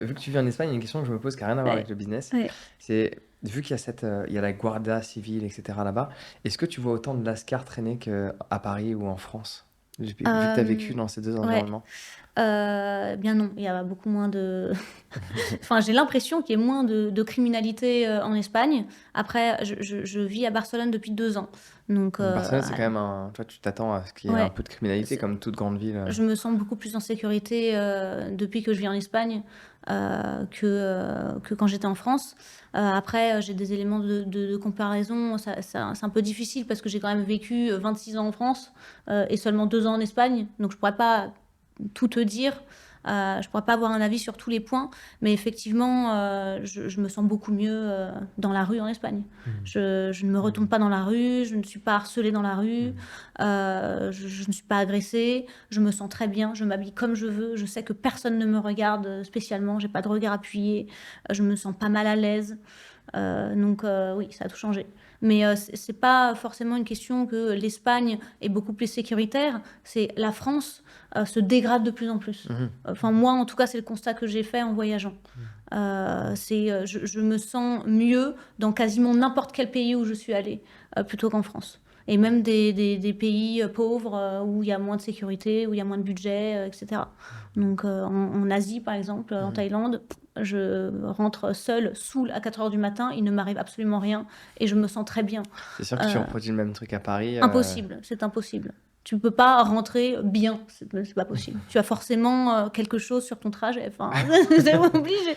vu que tu vis en Espagne, il y a une question que je me pose qui a rien à voir Ouais, avec le business. ouais. C'est vu qu'il y a il y a la Guardia civile, et cetera là-bas, est-ce que tu vois autant de lascars traîner qu'à Paris ou en France? Vu que tu as vécu Hem, dans ces 2 ouais, environnements? bien non, il y a beaucoup moins de enfin, j'ai l'impression qu'il y ait moins de criminalité, en Espagne. Après, je vis à Barcelone depuis 2 ans, donc Barcelone, c'est quand même un tu t'attends à ce qu'il y ait un ouais, peu de criminalité c'est comme toute grande ville, je me sens beaucoup plus en sécurité, depuis que je vis en Espagne, que quand j'étais en France. Après, j'ai des éléments de comparaison, ça c'est un peu difficile parce que j'ai quand même vécu, 26 ans en France, et seulement 2 ans en Espagne, donc je pourrais pas tout te dire. Je pourrais pas avoir un avis sur tous les points, mais effectivement, je me sens beaucoup mieux, dans la rue en Espagne. Mmh. Je ne me retourne Mmh. pas dans la rue, je ne suis pas harcelée dans la rue, Mmh. je ne suis pas agressée, je me sens très bien, je m'habille comme je veux, je sais que personne ne me regarde, spécialement, j'ai pas de regard appuyé, je me sens pas mal à l'aise. Donc oui, ça a tout changé. Mais c'est pas forcément une question que l'Espagne est beaucoup plus sécuritaire, c'est la France, se dégrade de plus en plus. Mmh. Enfin moi, en tout cas, c'est le constat que j'ai fait en voyageant. Mmh. Je me sens mieux dans quasiment n'importe quel pays où je suis allée, plutôt qu'en France. Et même des pays, pauvres, où il y a moins de sécurité, où il y a moins de budget, et cetera. Donc en Asie, par exemple, en Mmh. Thaïlande, je rentre seule, saoule à 4 heures du matin, il ne m'arrive absolument rien et je me sens très bien. C'est sûr que tu Heu, reproduis le même truc à Paris, Impossible, c'est impossible. Tu peux pas rentrer bien, c'est pas possible. Tu as forcément, quelque chose sur ton trajet, enfin, c'est obligé.